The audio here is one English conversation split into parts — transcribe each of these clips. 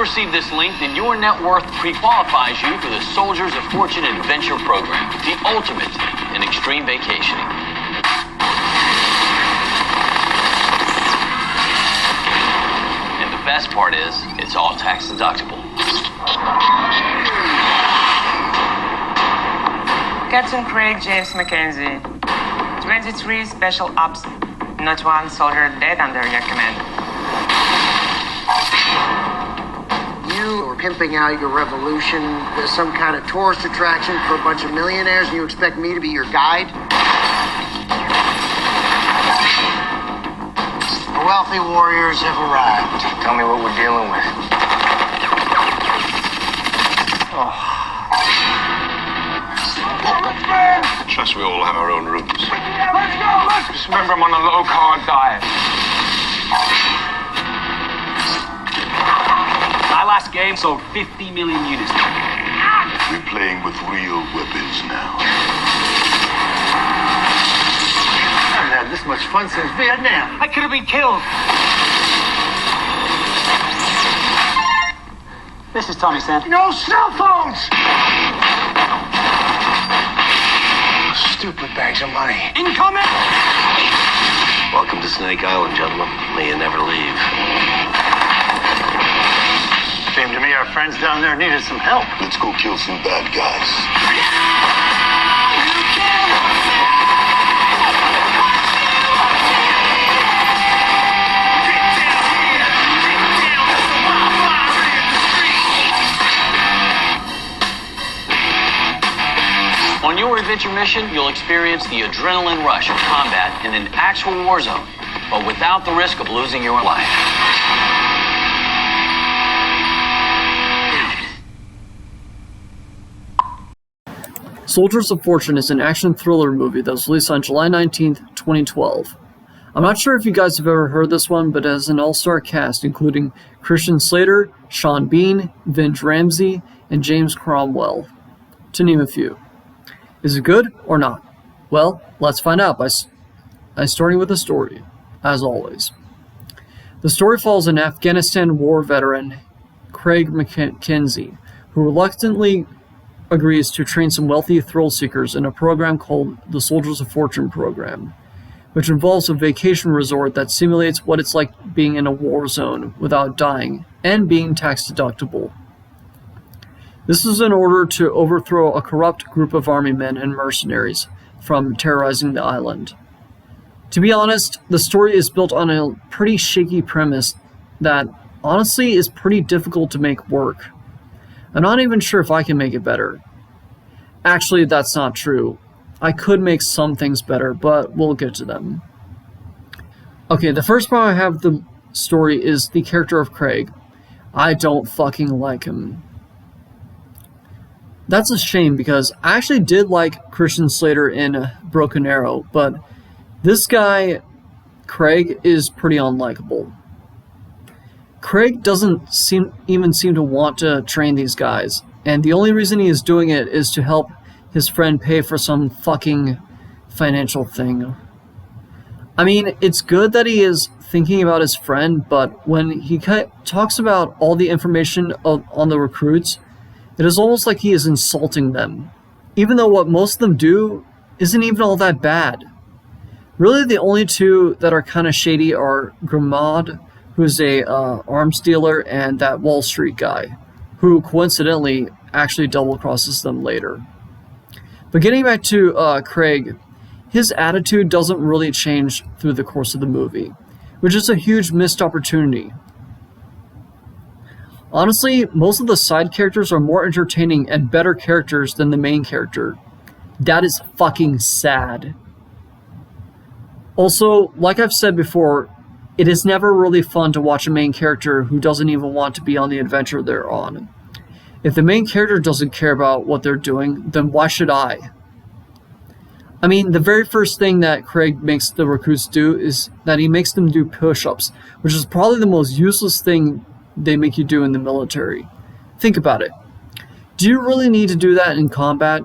receive this link, then your net worth pre-qualifies you for the Soldiers of Fortune Adventure Program, the ultimate in extreme vacationing. And the best part is, it's all tax deductible. Captain Craig James Mackenzie. 23 special ops. Not one soldier dead under your command. You are pimping out your revolution as some kind of tourist attraction for a bunch of millionaires, and you expect me to be your guide? The wealthy warriors have arrived. Tell me what we're dealing with. Trust we all have our own roots. Just remember I'm on a low-carb diet. My last game sold 50 million units. We're playing with real weapons now. I haven't had this much fun since Vietnam. I could have been killed. This is Tommy Sand. No cell phones! Stupid bags of money. Incoming! Welcome to Snake Island, gentlemen. May you never leave. Seemed to me our friends down there needed some help. Let's go kill some bad guys. On your adventure mission, you'll experience the adrenaline rush of combat in an actual war zone, but without the risk of losing your life. Soldiers of Fortune is an action thriller movie that was released on July 19th, 2012. I'm not sure if you guys have ever heard this one, but it has an all-star cast including Christian Slater, Sean Bean, Vince Ramsey, and James Cromwell, to name a few. Is it good or not? Well, let's find out by starting with the story, as always. The story follows an Afghanistan war veteran, Craig Mackenzie, who reluctantly agrees to train some wealthy thrill seekers in a program called the Soldiers of Fortune program, which involves a vacation resort that simulates what it's like being in a war zone without dying and being tax deductible. This is in order to overthrow a corrupt group of army men and mercenaries from terrorizing the island. To be honest, the story is built on a pretty shaky premise that honestly is pretty difficult to make work. I'm not even sure if I can make it better. Actually, that's not true. I could make some things better, but we'll get to them. Okay, the first part I have of the story is the character of Craig. I don't fucking like him. That's a shame because I actually did like Christian Slater in Broken Arrow, but this guy, Craig, is pretty unlikable. Craig doesn't even seem to want to train these guys, and the only reason he is doing it is to help his friend pay for some fucking financial thing. I mean, it's good that he is thinking about his friend, but when he talks about all the information on the recruits, it is almost like he is insulting them, even though what most of them do isn't even all that bad. Really, the only two that are kind of shady are Grimaud, who's a arms dealer, and that Wall Street guy, who coincidentally actually double crosses them later. But getting back to Craig, his attitude doesn't really change through the course of the movie, which is a huge missed opportunity. Honestly, most of the side characters are more entertaining and better characters than the main character. That is fucking sad. Also, like I've said before, it is never really fun to watch a main character who doesn't even want to be on the adventure they're on. If the main character doesn't care about what they're doing, then why should I? I mean, the very first thing that Craig makes the recruits do is that he makes them do push-ups, which is probably the most useless thing they make you do in the military. Think about it. Do you really need to do that in combat?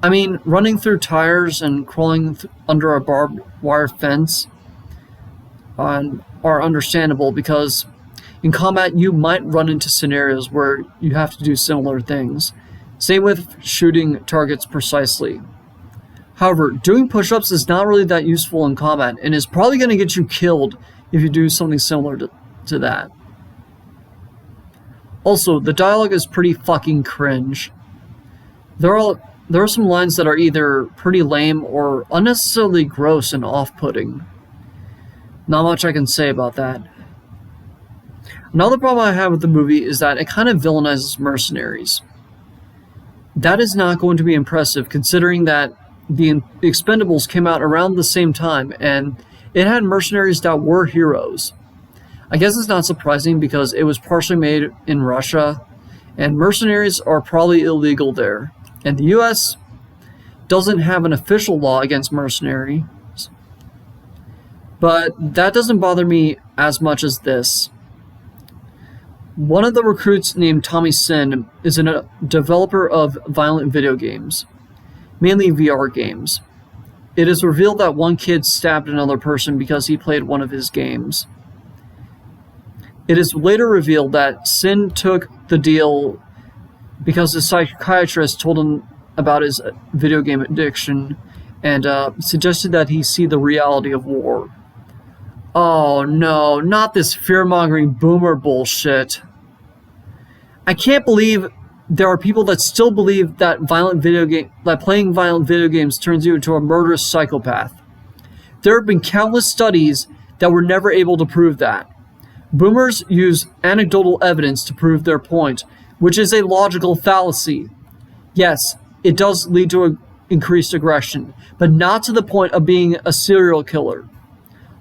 I mean, running through tires and crawling under a barbed wire fence are understandable because In combat, you might run into scenarios where you have to do similar things. Same with shooting targets precisely. However, doing push-ups is not really that useful in combat and is probably going to get you killed if you do something similar to that. Also, the dialogue is pretty fucking cringe. There are some lines that are either pretty lame or unnecessarily gross and off-putting. Not much I can say about that. Another problem I have with the movie is that it kind of villainizes mercenaries. That is not going to be impressive considering that the Expendables came out around the same time and it had mercenaries that were heroes. I guess it's not surprising because it was partially made in Russia and mercenaries are probably illegal there. And the US doesn't have an official law against mercenaries. But that doesn't bother me as much as this. One of the recruits named Tommy Sin is a developer of violent video games, mainly VR games. It is revealed that one kid stabbed another person because he played one of his games. It is later revealed that Sin took the deal because the psychiatrist told him about his video game addiction and suggested that he see the reality of war. Oh no, not this fear-mongering boomer bullshit. I can't believe there are people that still believe that playing violent video games turns you into a murderous psychopath. There have been countless studies that were never able to prove that. Boomers use anecdotal evidence to prove their point, which is a logical fallacy. Yes, it does lead to increased aggression, but not to the point of being a serial killer.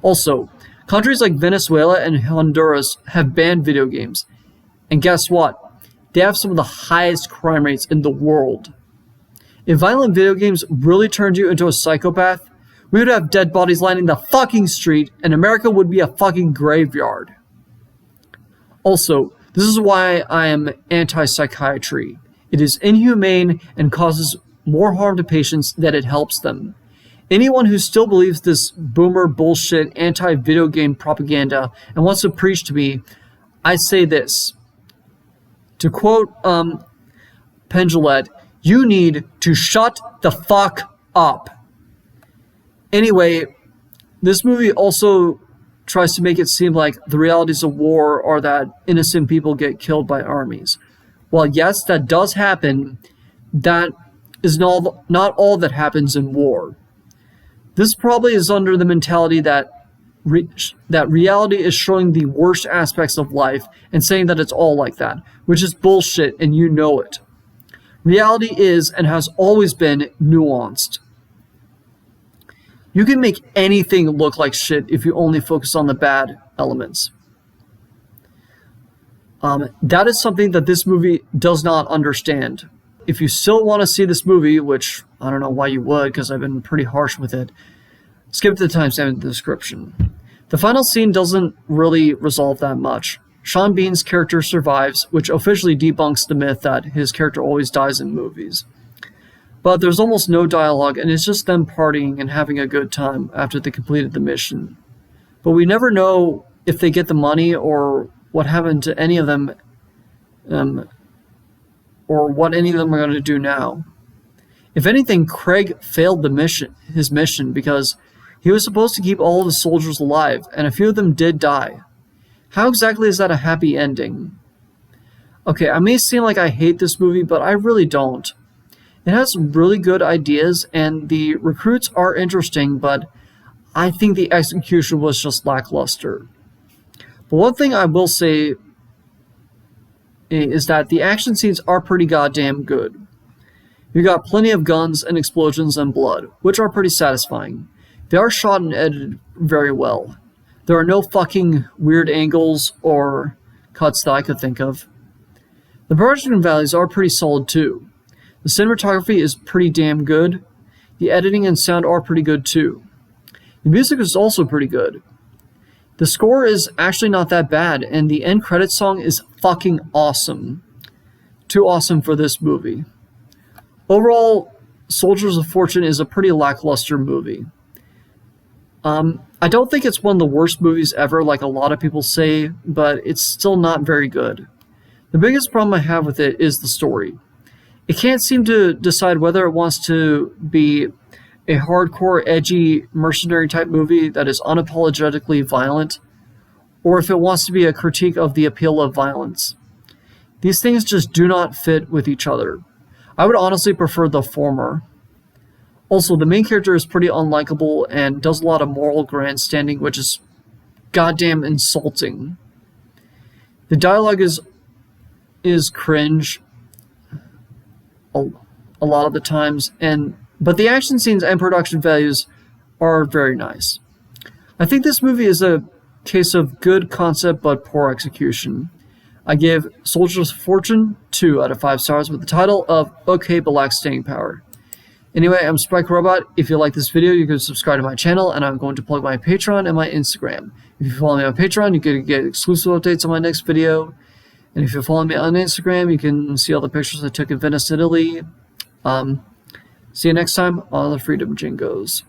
Also, countries like Venezuela and Honduras have banned video games. And guess what? They have some of the highest crime rates in the world. If violent video games really turned you into a psychopath, we would have dead bodies lining the fucking street and America would be a fucking graveyard. Also, this is why I am anti-psychiatry. It is inhumane and causes more harm to patients than it helps them. Anyone who still believes this boomer bullshit anti-video game propaganda and wants to preach to me, I say this. To quote Penn Jillette, you need to shut the fuck up. Anyway, this movie also tries to make it seem like the realities of war are that innocent people get killed by armies. While yes, that does happen, that is not all that happens in war. This probably is under the mentality that reality is showing the worst aspects of life and saying that it's all like that, which is bullshit and you know it. Reality is and has always been nuanced. You can make anything look like shit if you only focus on the bad elements. That is something that this movie does not understand. If you still want to see this movie, which I don't know why you would because I've been pretty harsh with it, skip to the timestamp in the description. The final scene doesn't really resolve that much. Sean Bean's character survives, which officially debunks the myth that his character always dies in movies. But there's almost no dialogue, and it's just them partying and having a good time after they completed the mission. But we never know if they get the money or what happened to any of them, or what any of them are going to do now. If anything, Craig failed his mission because he was supposed to keep all of the soldiers alive, and a few of them did die. How exactly is that a happy ending? Okay, I may seem like I hate this movie, but I really don't. It has some really good ideas, and the recruits are interesting, but I think the execution was just lackluster. But one thing I will say is that the action scenes are pretty goddamn good. You got plenty of guns and explosions and blood, which are pretty satisfying. They are shot and edited very well. There are no fucking weird angles or cuts that I could think of. The production values are pretty solid too. The cinematography is pretty damn good. The editing and sound are pretty good too. The music is also pretty good. The score is actually not that bad, and the end credits song is fucking awesome. Too awesome for this movie. Overall, Soldiers of Fortune is a pretty lackluster movie. I don't think it's one of the worst movies ever, like a lot of people say, but it's still not very good. The biggest problem I have with it is the story. It can't seem to decide whether it wants to be a hardcore, edgy, mercenary type movie that is unapologetically violent, or if it wants to be a critique of the appeal of violence. These things just do not fit with each other. I would honestly prefer the former. Also, the main character is pretty unlikable and does a lot of moral grandstanding, which is goddamn insulting. The dialogue is cringe a lot of the times, but the action scenes and production values are very nice. I think this movie is a case of good concept but poor execution. I give Soldiers of Fortune 2 out of 5 stars with the title of Okay But Lacks Staying Power. Anyway, I'm Spike Robot. If you like this video, you can subscribe to my channel, and I'm going to plug my Patreon and my Instagram. If you follow me on Patreon, you can get exclusive updates on my next video. And if you follow me on Instagram, you can see all the pictures I took in Venice, Italy. See you next time on the Freedom Jingos.